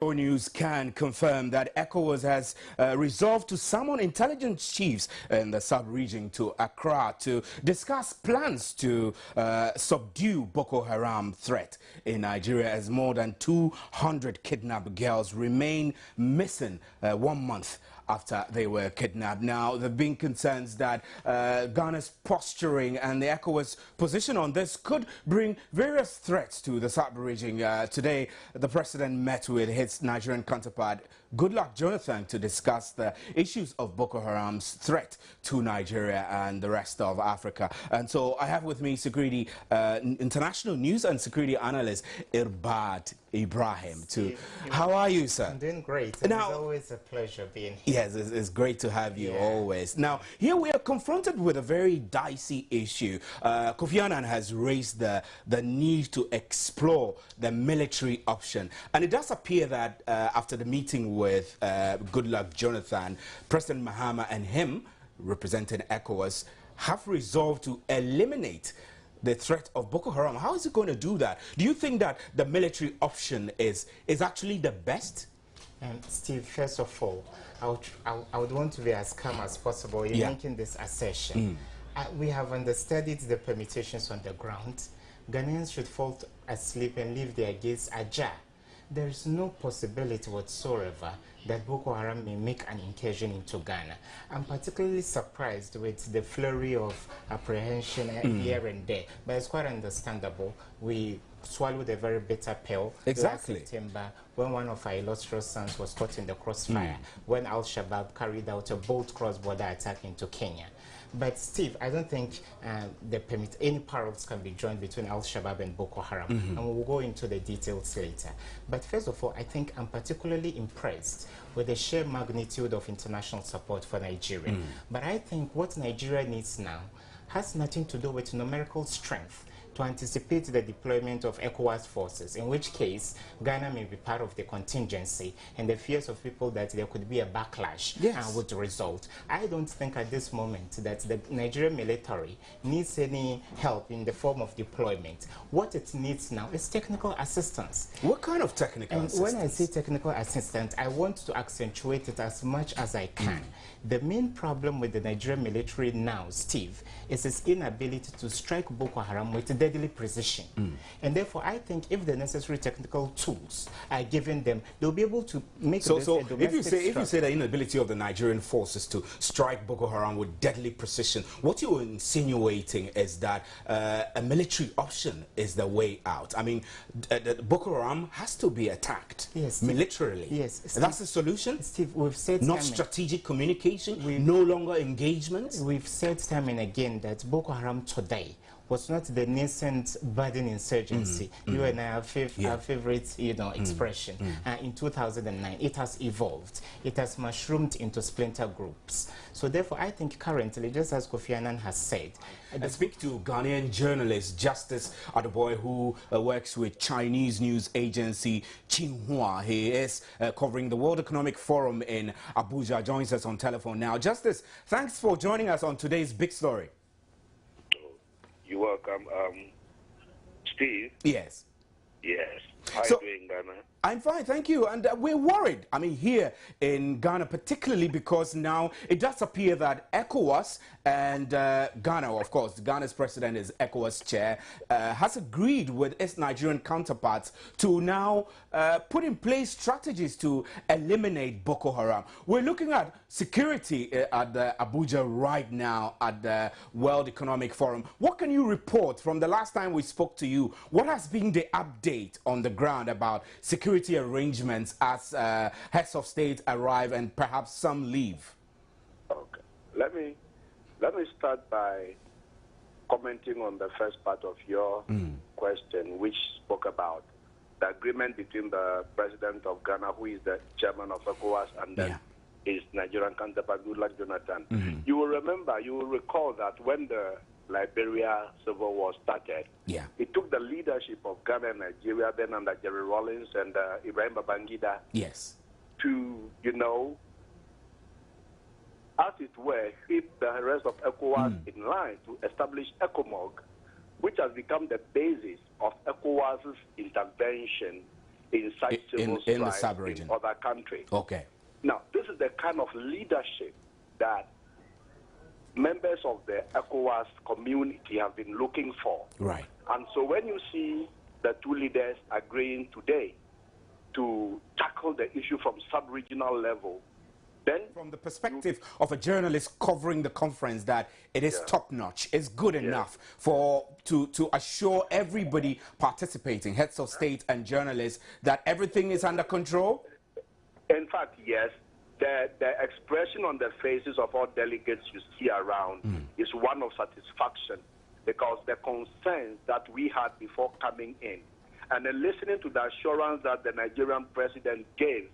News can confirm that Ecowas has resolved to summon intelligence chiefs in the sub-region to Accra to discuss plans to subdue Boko Haram threat in Nigeria, as more than 200 kidnapped girls remain missing 1 month after they were kidnapped. Now, there have been concerns that Ghana's posturing and the ECOWAS position on this could bring various threats to the sub-region. Today, the president met with his Nigerian counterpart, Goodluck Jonathan, to discuss the issues of Boko Haram's threat to Nigeria and the rest of Africa. And so I have with me security, international news and security analyst, Irbad Ibrahim. How are you, sir? I'm doing great. Now, it's always a pleasure being here. Yes, it's great to have you always. Now, here we are confronted with a very dicey issue. Kofi Annan has raised the need to explore the military option. And it does appear that after the meeting with Goodluck Jonathan, President Mahama and him, representing ECOWAS, have resolved to eliminate the threat of Boko Haram. How is it going to do that? Do you think that the military option is actually the best? Steve, first of all, I would want to be as calm as possible in making this assertion. We have understudied the permutations on the ground. Ghanaians should fall asleep and leave their gates ajar. There is no possibility whatsoever that Boko Haram may make an incursion into Ghana. I'm particularly surprised with the flurry of apprehension here and there, but it's quite understandable. We swallowed a very bitter pill last September when one of our illustrious sons was caught in the crossfire when Al-Shabaab carried out a bold cross-border attack into Kenya. But Steve, I don't think any parallels can be drawn between Al-Shabaab and Boko Haram, and we'll go into the details later. But first of all, I think I'm particularly impressed with the sheer magnitude of international support for Nigeria. But I think what Nigeria needs now has nothing to do with numerical strength to anticipate the deployment of ECOWAS forces, in which case Ghana may be part of the contingency, and the fears of people that there could be a backlash would result. I don't think at this moment that the Nigerian military needs any help in the form of deployment. What it needs now is technical assistance. What kind of technical assistance? When I say technical assistance, I want to accentuate it as much as I can. The main problem with the Nigerian military now, Steve, is its inability to strike Boko Haram with deadly precision. And therefore, I think if the necessary technical tools are given them, they'll be able to make this a domestic if you say the inability of the Nigerian forces to strike Boko Haram with deadly precision, what you're insinuating is that a military option is the way out. I mean, Boko Haram has to be attacked militarily. Yes, Steve, that's the solution. Steve, we've said not strategic communication, no longer engagement. We've said time and again that Boko Haram today was not the nascent budding insurgency. You and I have our favorite, expression. In 2009, it has evolved. It has mushroomed into splinter groups. So therefore, I think currently, just as Kofi Annan has said, I speak to Ghanaian journalist Justice Adeboy, who works with Chinese news agency Xinhua. He is covering the World Economic Forum in Abuja. Joins us on telephone now. Justice, thanks for joining us on today's big story. You're welcome. Steve? Yes. Yes. How are you doing, Ghana? I'm fine, thank you. And we're worried, I mean, here in Ghana, particularly because now it does appear that ECOWAS and Ghana, of course, Ghana's president is ECOWAS chair, has agreed with its Nigerian counterparts to now put in place strategies to eliminate Boko Haram. We're looking at security at Abuja right now at the World Economic Forum. What can you report from the last time we spoke to you? What has been the update on the ground about security arrangements as heads of state arrive and perhaps some leave? Okay. Let me start by commenting on the first part of your question, which spoke about the agreement between the president of Ghana, who is the chairman of ECOWAS, and then his Nigerian counterpart, Goodluck Jonathan. You will recall that when the Liberia Civil War started, it took the leadership of Ghana and Nigeria, then under Jerry Rawlings and Ibrahim Babangida, to, as it were, keep the rest of ECOWAS in line to establish ECOMOG, which has become the basis of ECOWAS's intervention in such civil in the strife sub-region in other countries. Okay. Now, this is the kind of leadership that members of the Ecowas community have been looking for. Right. And so when you see the two leaders agreeing today to tackle the issue from sub-regional level, then from the perspective of a journalist covering the conference, that it is top-notch, it's good enough to assure everybody participating, heads of state and journalists, that everything is under control? In fact, yes. The expression on the faces of all delegates you see around is one of satisfaction, because the concerns that we had before coming in, and then listening to the assurance that the Nigerian president gave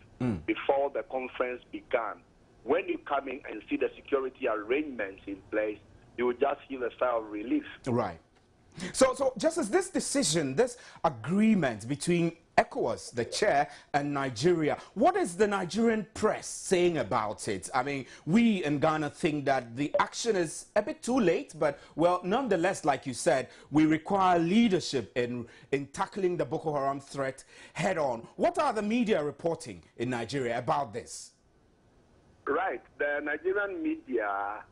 before the conference began, when you come in and see the security arrangements in place, you will just feel a sigh of relief. Right. So just as this decision, this agreement between ECOWAS, the chair, and Nigeria, what is the Nigerian press saying about it? I mean, we in Ghana think that the action is a bit too late, but, well, nonetheless, like you said, we require leadership in tackling the Boko Haram threat head on. What are the media reporting in Nigeria about this? Right. The Nigerian media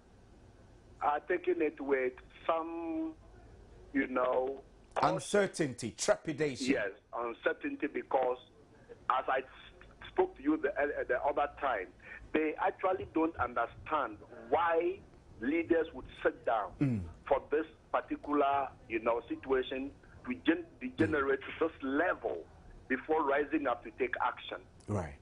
are taking it with some, you know, uncertainty, trepidation. Yes, uncertainty, because as I spoke to you the other time, they actually don't understand why leaders would sit down for this particular, you know, situation to degenerate to this level before rising up to take action. Right.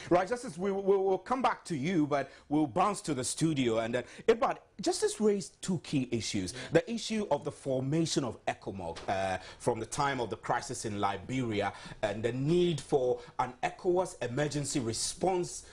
Right, Justice, we'll come back to you, but we'll bounce to the studio. And but Justice raised two key issues. The issue of the formation of ECOMOG from the time of the crisis in Liberia, and the need for an ECOWAS emergency response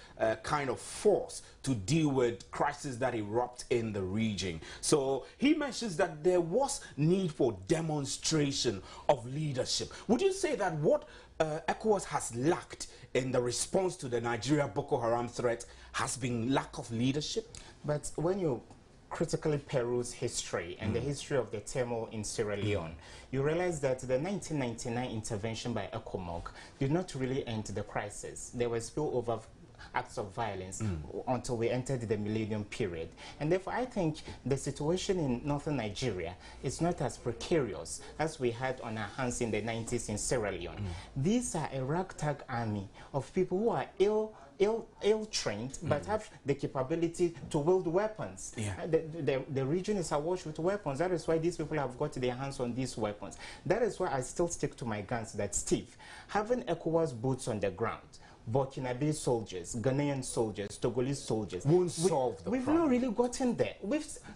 kind of force to deal with crises that erupt in the region. So he mentions that there was need for demonstration of leadership. Would you say that what ECOWAS has lacked in the response to the Nigeria Boko Haram threat has been lack of leadership? But when you critically peruse history and the history of the turmoil in Sierra Leone, you realize that the 1999 intervention by ECOMOG did not really end the crisis. There was spillover acts of violence until we entered the millennium period. And therefore, I think the situation in northern Nigeria is not as precarious as we had on our hands in the 90s in Sierra Leone. These are a ragtag army of people who are ill-trained, but have the capability to wield weapons. The region is awash with weapons. That is why these people have got their hands on these weapons. That is why I still stick to my guns that, Steve, having ECOWAS boots on the ground, Burkinabe soldiers, Ghanaian soldiers, Togolese soldiers, won't solve the problem. We've not really gotten there.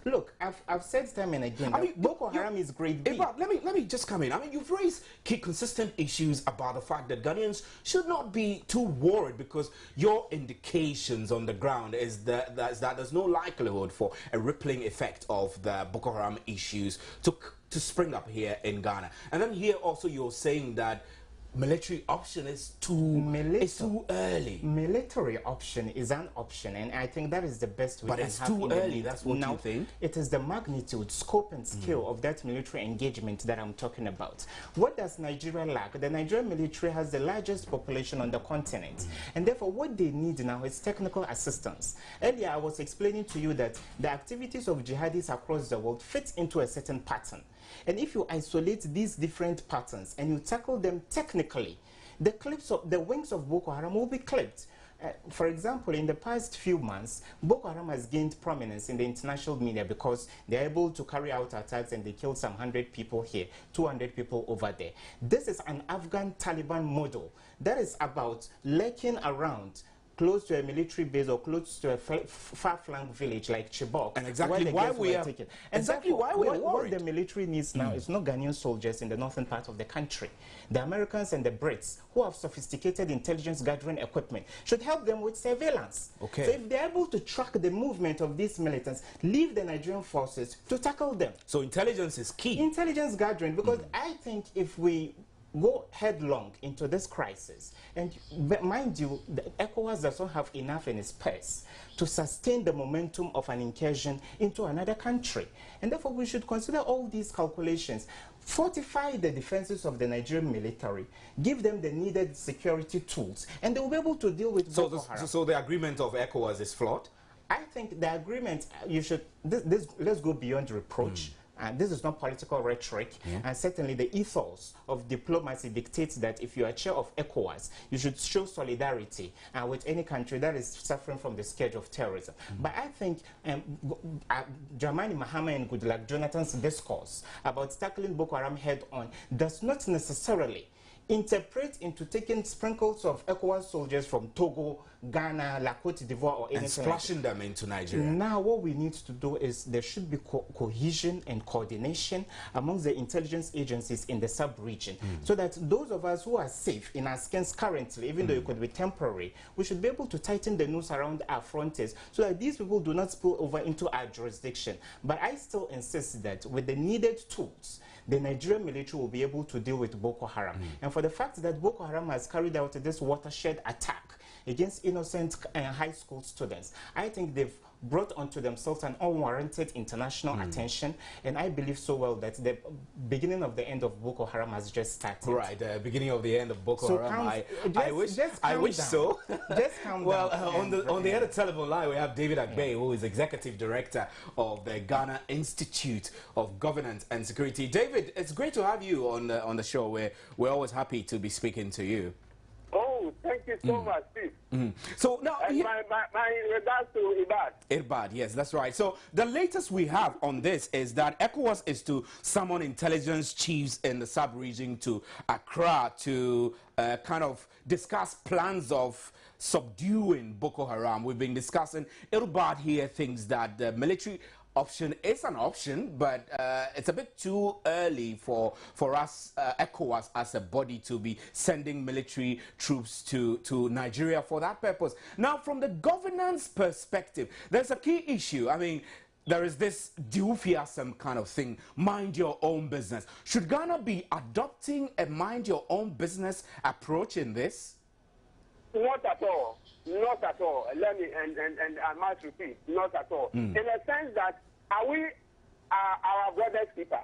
Look, I've said time and again, I mean, Boko Haram is grade B. Let me just come in. I mean, you've raised key consistent issues about the fact that Ghanaians should not be too worried, because your indications on the ground is that there's no likelihood for a rippling effect of the Boko Haram issues to spring up here in Ghana. And then here also you're saying that military option is too early. Military option is an option, and I think that is the best we can have. But it's too early, that's what you think? It is the magnitude, scope, and scale of that military engagement that I'm talking about. What does Nigeria lack? The Nigerian military has the largest population on the continent, and therefore what they need now is technical assistance. Earlier, I was explaining to you that the activities of jihadis across the world fit into a certain pattern. And if you isolate these different patterns and you tackle them technically, the wings of Boko Haram will be clipped. For example, in the past few months, Boko Haram has gained prominence in the international media because they're able to carry out attacks and they killed some 100 people here, 200 people over there. This is an Afghan Taliban model that is about lurking around close to a military base or close to a far-flung village like Chibok. And exactly why we are worried. What the military needs now is not Ghanaian soldiers in the northern part of the country. The Americans and the Brits, who have sophisticated intelligence gathering equipment, should help them with surveillance. Okay. So if they're able to track the movement of these militants, leave the Nigerian forces to tackle them. So intelligence is key. Intelligence gathering, because I think if we go headlong into this crisis, and mind you, the ECOWAS does not have enough in its purse to sustain the momentum of an incursion into another country. And therefore, we should consider all these calculations. fortify the defenses of the Nigerian military, give them the needed security tools, and they will be able to deal with Boko Haram. So the agreement of ECOWAS is flawed? I think the agreement, let's go beyond reproach. And this is not political rhetoric, and certainly the ethos of diplomacy dictates that if you are chair of ECOWAS, you should show solidarity with any country that is suffering from the scourge of terrorism. But I think Dramani Mahama and Goodluck Jonathan's discourse about tackling Boko Haram head-on does not necessarily interpret into taking sprinkles of ECOWAS soldiers from Togo, Ghana, La Cote d'Ivoire, or anything, and splashing them into Nigeria. Now what we need to do is there should be cohesion and coordination amongst the intelligence agencies in the sub-region, so that those of us who are safe in our skins currently, even though it could be temporary, we should be able to tighten the noose around our frontiers so that these people do not spill over into our jurisdiction. But I still insist that with the needed tools, the Nigerian military will be able to deal with Boko Haram. And for the fact that Boko Haram has carried out this watershed attack against innocent high school students, I think they've brought onto themselves an unwarranted international attention, and I believe so well that the beginning of the end of Boko Haram has just started. Right, the beginning of the end of Boko Haram. I wish so. Just calm well, down. On the other telephone line, we have David Agbe, who is executive director of the Ghana Institute of Governance and Security. David, it's great to have you on the show. We're always happy to be speaking to you. Oh, thank you so much, Steve. So now, and my regards to Irbad, yes, that's right. So the latest we have on this is that ECOWAS is to summon intelligence chiefs in the sub-region to Accra to kind of discuss plans of subduing Boko Haram. We've been discussing. Irbad here thinks that the military option is an option, but it's a bit too early for us, ECOWAS as a body, to be sending military troops to Nigeria for that purpose. Now, from the governance perspective, there's a key issue. I mean, there is this dufiasm kind of thing, mind your own business. Should Ghana be adopting a mind your own business approach in this? Not at all. Not at all. Let me, and I must repeat, not at all. In a sense that, are we our brother's keeper?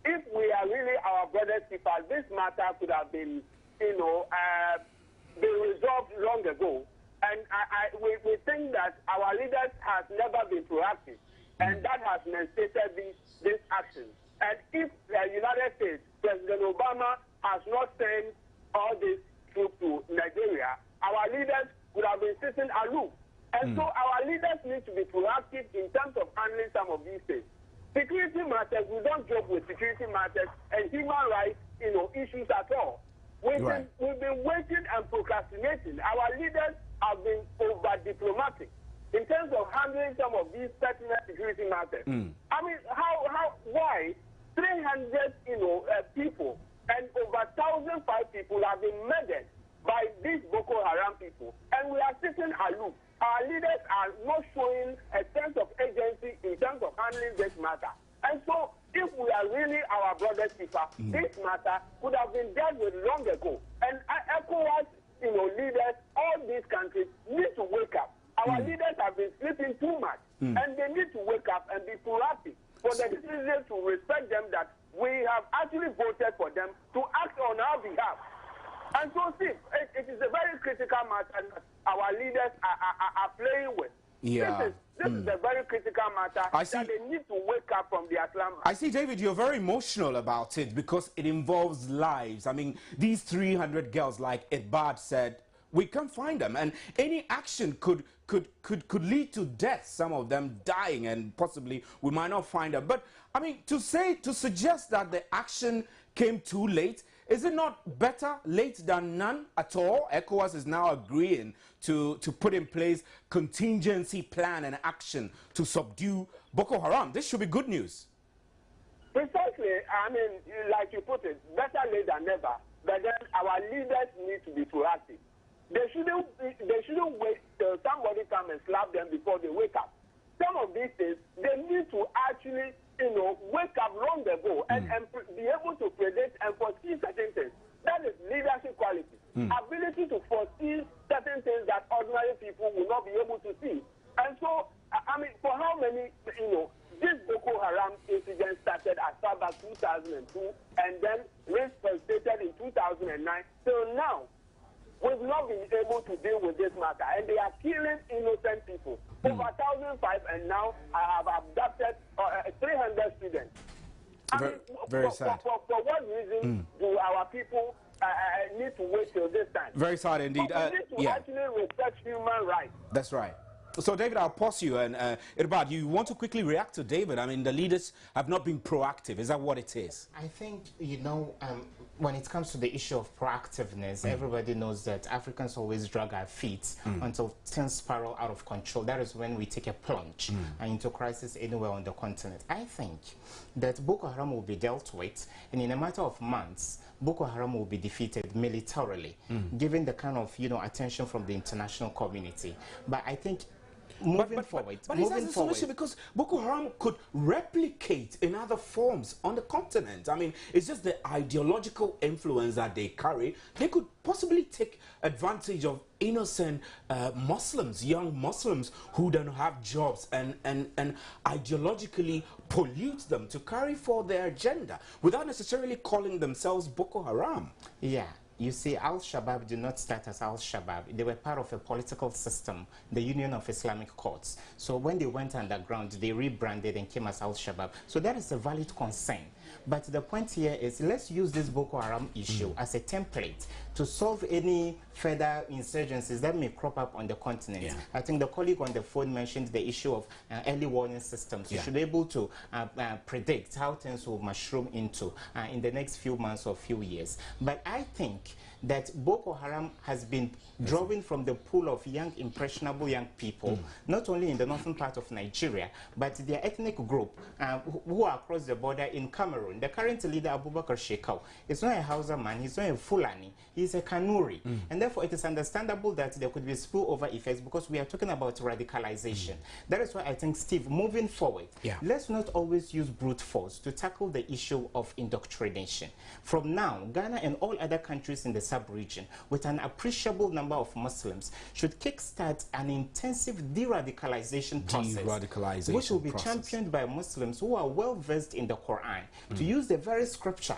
If we are really our brother's keeper, this matter could have been, been resolved long ago. And we think that our leaders have never been proactive, and that has necessitated this action. And if the United States, President Obama has not sent all these troops to Nigeria, our leaders would have been sitting aloof. And so our leaders need to be proactive in terms of handling some of these things. Security matters, we don't joke with security matters and human rights, issues at all. We've been waiting and procrastinating. Our leaders have been over-diplomatic in terms of handling some of these pertinent security matters. I mean, why 300, people and over 1,005 people have been murdered by these Boko Haram people, and we are sitting aloof. Our leaders are not showing a sense of agency in terms of handling this matter. And so, if we are really our brother's keeper, this matter could have been dealt with long ago. And ECOWAS, leaders, all these countries need to wake up. Our leaders have been sleeping too much, and they need to wake up and be proactive for the citizens to respect them, that we have actually voted for them to act on our behalf. And so, see, it is a very critical matter that our leaders are playing with. Yeah. This is a very critical matter that they need to wake up from their slumber. I see, David, you're very emotional about it because it involves lives. I mean, these 300 girls, like Irbad said, we can't find them, and any action could lead to death, some of them dying, and possibly we might not find them. But I mean, to suggest that the action came too late, is it not better late than none at all? ECOWAS is now agreeing to put in place contingency plan and action to subdue Boko Haram. This should be good news. Precisely. I mean, like you put it, better late than never. But then our leaders need to be proactive. They shouldn't wait till somebody come and slap them before they wake up. Some of these things, they need to actually, wake up long ago and be able to predict and foresee certain things. That is leadership quality. Ability to foresee certain things that ordinary people will not be able to see. And so, I mean, for how many, this Boko Haram incident started as far back 2000. 2002 and then reinstated in 2009. So now, we've not been able to deal with this matter, and they are killing innocent people. Over 1,005, and now I have abducted 300 students. Very sad. For what reason do our people need to wait till this time? Very sad indeed. We need to actually respect human rights. That's right. So, David, I'll pause you. And Irbad, you want to quickly react to David? I mean, the leaders have not been proactive. Is that what it is? I think, you know, when it comes to the issue of proactiveness, everybody knows that Africans always drag our feet until things spiral out of control. That is when we take a plunge into crisis anywhere on the continent. I think that Boko Haram will be dealt with, and in a matter of months, Boko Haram will be defeated militarily, given the kind of, you know, attention from the international community. But I think moving forward, because Boko Haram could replicate in other forms on the continent. I mean, it's just the ideological influence that they carry. They could possibly take advantage of innocent Muslims, young Muslims who don't have jobs, and ideologically pollute them to carry forth their agenda without necessarily calling themselves Boko Haram. Yeah. You see, Al-Shabaab did not start as Al-Shabaab. They were part of a political system, the Union of Islamic Courts. So when they went underground, they rebranded and came as Al-Shabaab. So that is a valid concern. But the point here is, let's use this Boko Haram issue as a template to solve any further insurgencies that may crop up on the continent. Yeah. I think the colleague on the phone mentioned the issue of early warning systems. You should be able to predict how things will mushroom into in the next few months or few years. But I think that Boko Haram has been drawing from the pool of young, impressionable young people, not only in the northern part of Nigeria, but their ethnic group who are across the border in Cameroon. The current leader, Abubakar Shekau, is not a Hausa man, he's not a Fulani, he's a Kanuri. And therefore, it is understandable that there could be spillover effects because we are talking about radicalization. That is why I think, Steve, moving forward, let's not always use brute force to tackle the issue of indoctrination. From now, Ghana and all other countries in the sub-region with an appreciable number of Muslims should kickstart an intensive de-radicalization process, which will be championed by Muslims who are well versed in the Quran, to use the very scripture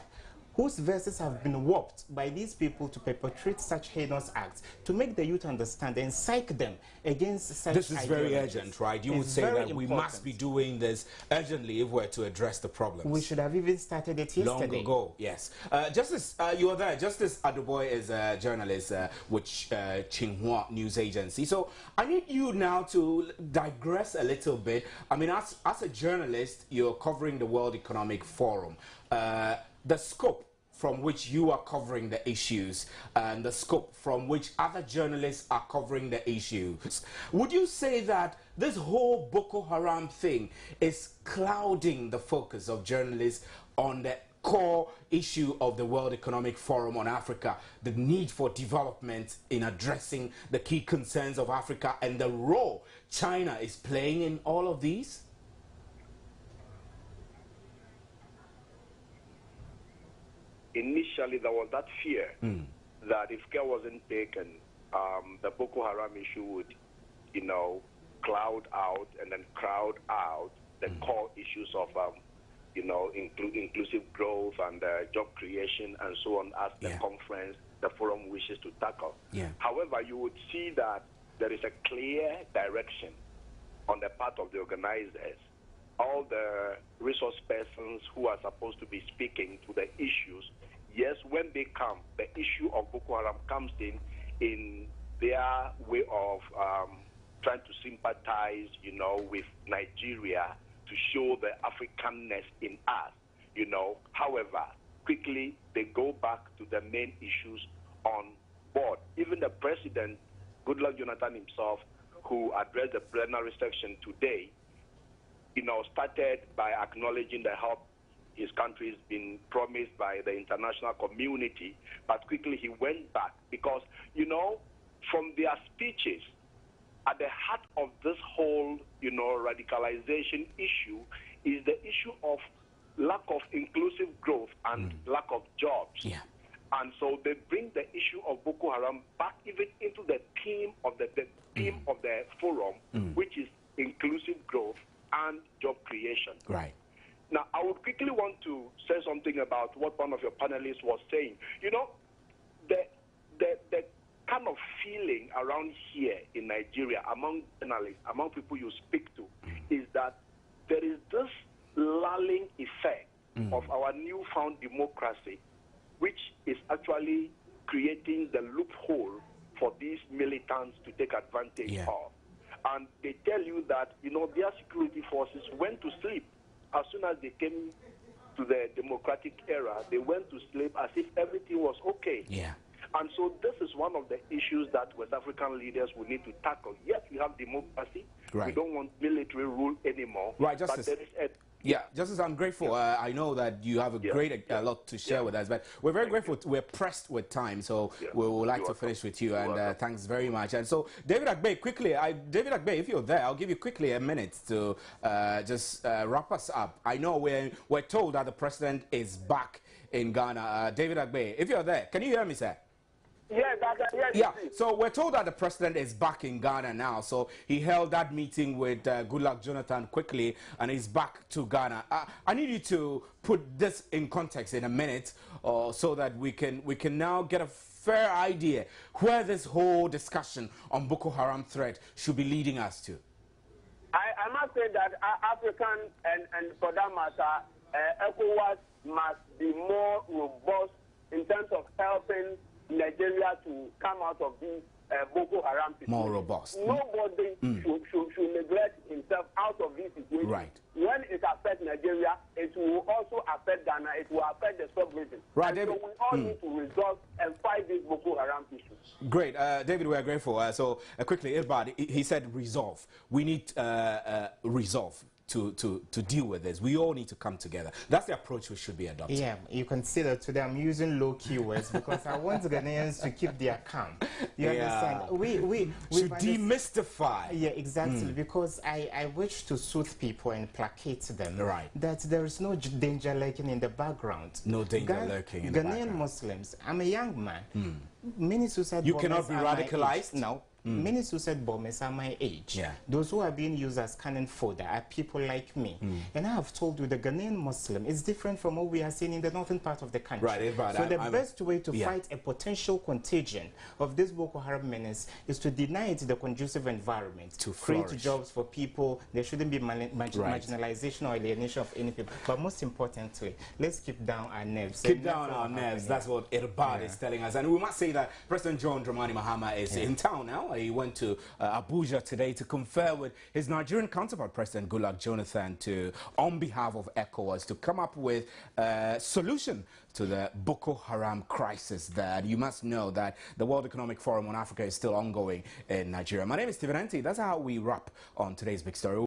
whose verses have been warped by these people to perpetrate such heinous acts, to make the youth understand and psych them against such This is very urgent, right? You would say that we must be doing this urgently if we're to address the problems. We should have even started it yesterday. Long ago, yes. Justice, you are there. Justice Aduboy is a journalist with Xinhua News Agency. So I need you now to digress a little bit. I mean, as a journalist, you're covering the World Economic Forum. The scope from which you are covering the issues and the scope from which other journalists are covering the issues. Would you say that this whole Boko Haram thing is clouding the focus of journalists on the core issue of the World Economic Forum on Africa, the need for development in addressing the key concerns of Africa and the role China is playing in all of these? Initially, there was that fear that if care wasn't taken, the Boko Haram issue would, you know, cloud out and then crowd out the core issues of, you know, inclusive growth and job creation and so on as the conference, the forum wishes to tackle. However, you would see that there is a clear direction on the part of the organizers. All the resource persons who are supposed to be speaking to the issues, yes, when they come, the issue of Boko Haram comes in their way of trying to sympathize, you know, with Nigeria to show the Africanness in us, you know. However, quickly they go back to the main issues on board. Even the president, Goodluck Jonathan himself, who addressed the plenary section today, you know, started by acknowledging the help his country has been promised by the international community, but quickly he went back because, you know, from their speeches, at the heart of this whole, you know, radicalization issue is the issue of lack of inclusive growth and lack of jobs. And so they bring the issue of Boko Haram back even into the theme of the theme of the forum, which is inclusive growth and job creation. Right. Now, I would quickly want to say something about what one of your panelists was saying. You know, the kind of feeling around here in Nigeria among journalists, among people you speak to, is that there is this lulling effect of our newfound democracy, which is actually creating the loophole for these militants to take advantage of. And they tell you that, you know, their security forces went to sleep. As soon as they came to the democratic era, they went to sleep as if everything was okay. Yeah. And so this is one of the issues that West African leaders will need to tackle. Yes, we have democracy. Right. We don't want military rule anymore. Right, Justice. But there is yeah, Justice, I'm grateful. I know that you have a lot to share with us, but we're very grateful. We're pressed with time, so we would like to finish with you, and thanks very much. And so, David Agbe, quickly, David Agbe, if you're there, I'll give you quickly a minute to just wrap us up. I know we're told that the president is back in Ghana. David Agbe, if you're there, can you hear me, sir? Yes, yeah, so we're told that the president is back in Ghana now. So he held that meeting with Goodluck Jonathan quickly, and he's back to Ghana. I need you to put this in context in a minute, so that we can now get a fair idea where this whole discussion on Boko Haram threat should be leading us to. I must say that African and for that matter, Ecowas must be more robust in terms of helping Nigeria to come out of this Boko Haram situation. More robust. Nobody should neglect himself out of this situation. Right. When it affects Nigeria, it will also affect Ghana. It will affect the sub-region. Right, David. So we all need to resolve and fight this Boko Haram issue. Great. David, we are grateful. So quickly, Irbad, he said resolve. We need resolve to deal with this. We all need to come together. That's the approach we should be adopting. Yeah, you can see that today I'm using low keywords because I want Ghanaians to keep their calm. You understand? We should demystify. Yeah, exactly. Because I wish to soothe people and placate them. Right. That there is no danger lurking in the background. No danger lurking in the background. Ghanaian Muslims. I'm a young man. Many suicide bombers cannot be radicalized? No. Many suicide bombers are my age. Yeah. Those who are being used as cannon fodder are people like me. And I have told you the Ghanaian Muslim is different from what we are seeing in the northern part of the country. Right, but so the best way to fight a potential contagion of this Boko Haram menace is to deny it the conducive environment. To create jobs for people. There shouldn't be marginalization or alienation of any people. But most importantly, let's keep down our nerves. Keep down our nerves. That's what Irbad is telling us. And we must say that President John Dramani Mahama is in town now. He went to Abuja today to confer with his Nigerian counterpart, President Goodluck Jonathan, on behalf of ECOWAS, to come up with a solution to the Boko Haram crisis there. You must know that the World Economic Forum on Africa is still ongoing in Nigeria. My name is Stephen Enti. That's how we wrap on today's big story.